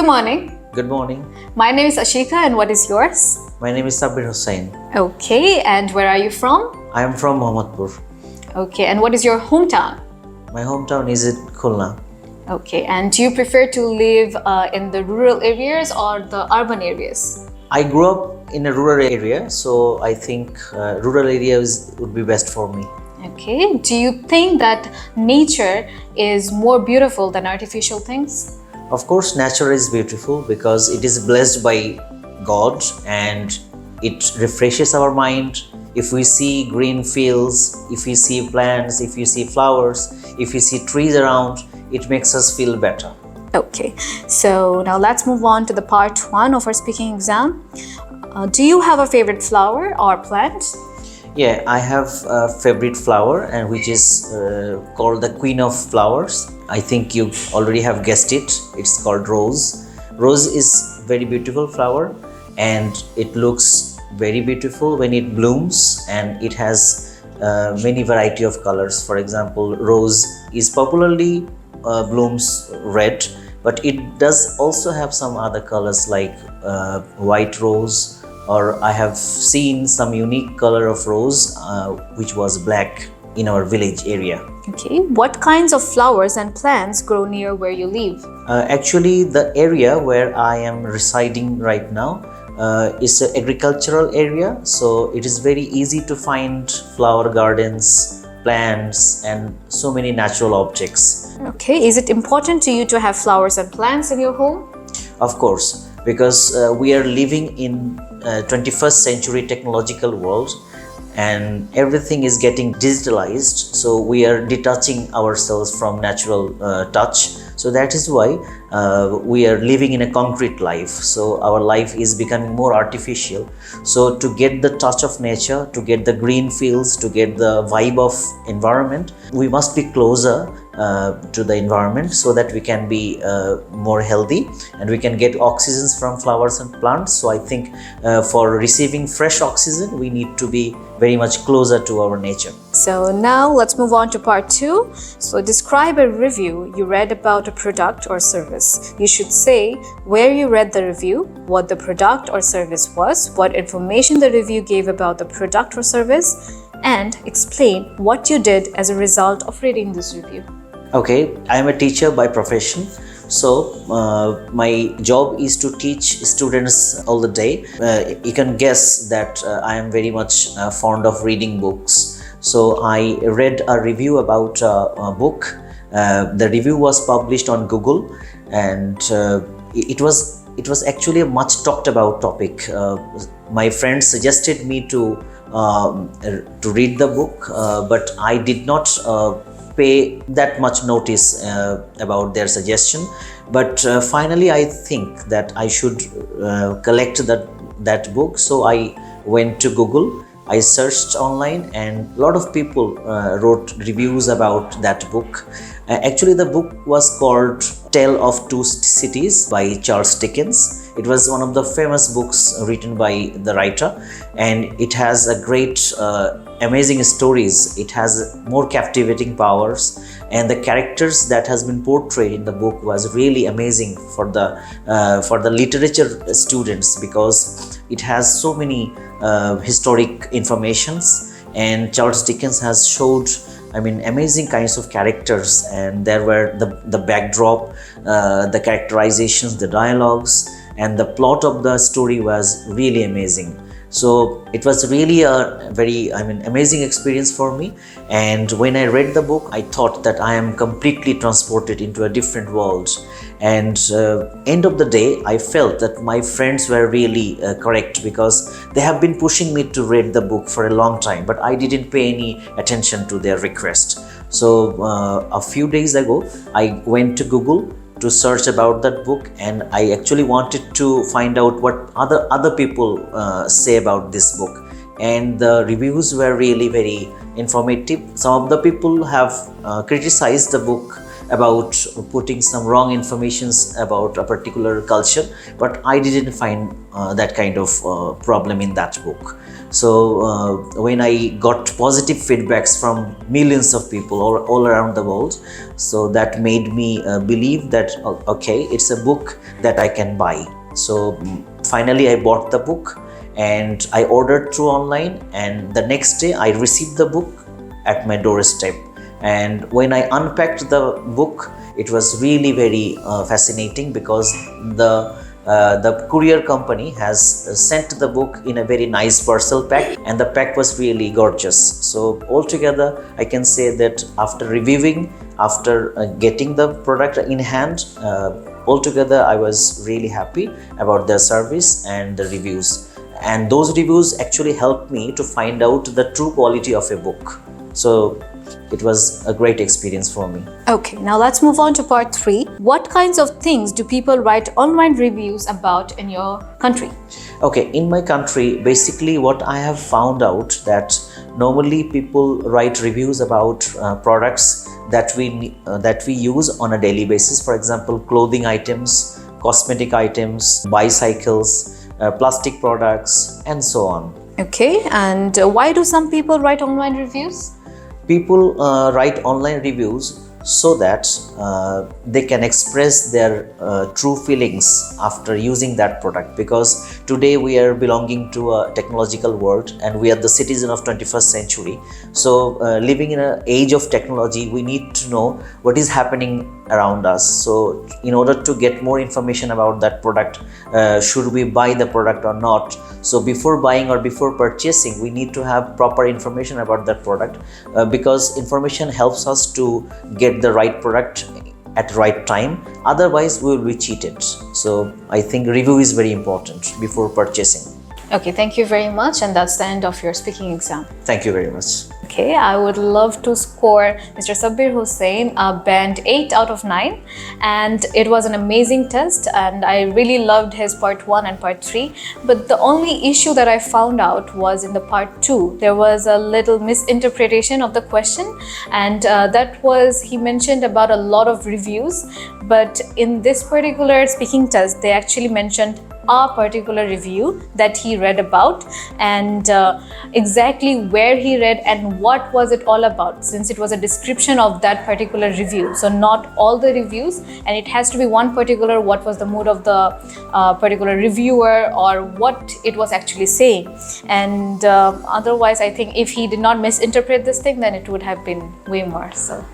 Good morning. Good morning. My name is Ashika, and what is yours? My name is Sabbir Hussain. Okay, and where are you from? I am from Mohammadpur. Okay, and what is your hometown? My hometown is in Khulna. Okay, and do you prefer to live in the rural areas or the urban areas? I grew up in a rural area, so I think rural areas would be best for me. Okay, do you think that nature is more beautiful than artificial things? Of course, nature is beautiful because it is blessed by God and it refreshes our mind. If we see green fields, if we see plants, if we see flowers, if we see trees around, it makes us feel better. Okay, so now let's move on to the part 1 of our speaking exam. Do you have a favorite flower or plant? Yeah, I have a favorite flower and which is called the Queen of Flowers. I think you already have guessed it. It's called rose. Rose is very beautiful flower and it looks very beautiful when it blooms, and it has many variety of colors. For example, rose is popularly blooms red, but it does also have some other colors like white rose, or I have seen some unique color of rose which was black in our village area. Okay, what kinds of flowers and plants grow near where you live? Actually, the area where I am residing right now is an agricultural area, so it is very easy to find flower gardens, plants, and so many natural objects. Okay, is it important to you to have flowers and plants in your home? Of course, because we are living in 21st century technological world and everything is getting digitalized, so we are detaching ourselves from natural touch. So that is why we are living in a concrete life, so our life is becoming more artificial. So to get the touch of nature, to get the green fields, to get the vibe of environment, we must be closer to the environment so that we can be more healthy and we can get oxygens from flowers and plants. So I think for receiving fresh oxygen, we need to be very much closer to our nature. So now let's move on to part 2. So describe a review you read about a product or service. You should say where you read the review, what the product or service was, what information the review gave about the product or service, and explain what you did as a result of reading this review. Okay, I am a teacher by profession. So my job is to teach students all the day. You can guess that I am very much fond of reading books. So I read a review about a book. The review was published on Google, and it was actually a much talked about topic. My friends suggested me to read the book, but I did not pay that much notice about their suggestion. But finally I think that I should collect that book. So I went to Google, I searched online, and a lot of people wrote reviews about that book. Actually, the book was called Tale of Two Cities by Charles Dickens. It was one of the famous books written by the writer, and it has a great amazing stories. It has more captivating powers, and the characters that has been portrayed in the book was really amazing for the literature students, because it has so many historic informations, and Charles Dickens has showed amazing kinds of characters, and there were the backdrop, the characterizations, the dialogues, and the plot of the story was really amazing. So it was really a very amazing experience for me, and when I read the book, I thought that I am completely transported into a different world. And end of the day, I felt that my friends were really correct, because they have been pushing me to read the book for a long time, but I didn't pay any attention to their request. So a few days ago, I went to Google to search about that book, and I actually wanted to find out what other people say about this book, and the reviews were really very informative. Some of the people have criticized the book about putting some wrong informations about a particular culture, but I didn't find that kind of problem in that book. So when I got positive feedbacks from millions of people all around the world, so that made me believe that okay, it's a book that I can buy. So finally I bought the book and I ordered through online, and the next day I received the book at my doorstep. And when I unpacked the book, it was really very fascinating, because the courier company has sent the book in a very nice parcel pack, and the pack was really gorgeous. So altogether I can say that after reviewing, after getting the product in hand, altogether I was really happy about their service and the reviews. And those reviews actually helped me to find out the true quality of a book. So it was a great experience for me. Okay, now let's move on to part 3. What kinds of things do people write online reviews about in your country? Okay, in my country, basically what I have found out that normally people write reviews about products that we use on a daily basis. For example, clothing items, cosmetic items, bicycles, plastic products, and so on. Okay, and why do some people write online reviews? People write online reviews so that they can express their true feelings after using that product, because today we are belonging to a technological world and we are the citizen of 21st century. So living in an age of technology, we need to know what is happening around us. So in order to get more information about that product, should we buy the product or not? So before buying or before purchasing, we need to have proper information about that product, because information helps us to get the right product at the right time. Otherwise, we will be cheated. So I think review is very important before purchasing. Okay, thank you very much, and that's the end of your speaking exam. Thank you very much. Okay, I would love to score Mr. Sabbir Hussain a band 8 out of 9, and it was an amazing test, and I really loved his part 1 and part 3. But the only issue that I found out was in the part 2. There was a little misinterpretation of the question, and that was, he mentioned about a lot of reviews, but in this particular speaking test, they actually mentioned a particular review that he read about, and exactly where he read and what was it all about, since it was a description of that particular review. So not all the reviews, and it has to be one particular, what was the mood of the particular reviewer or what it was actually saying. And otherwise, I think if he did not misinterpret this thing, then it would have been way more. So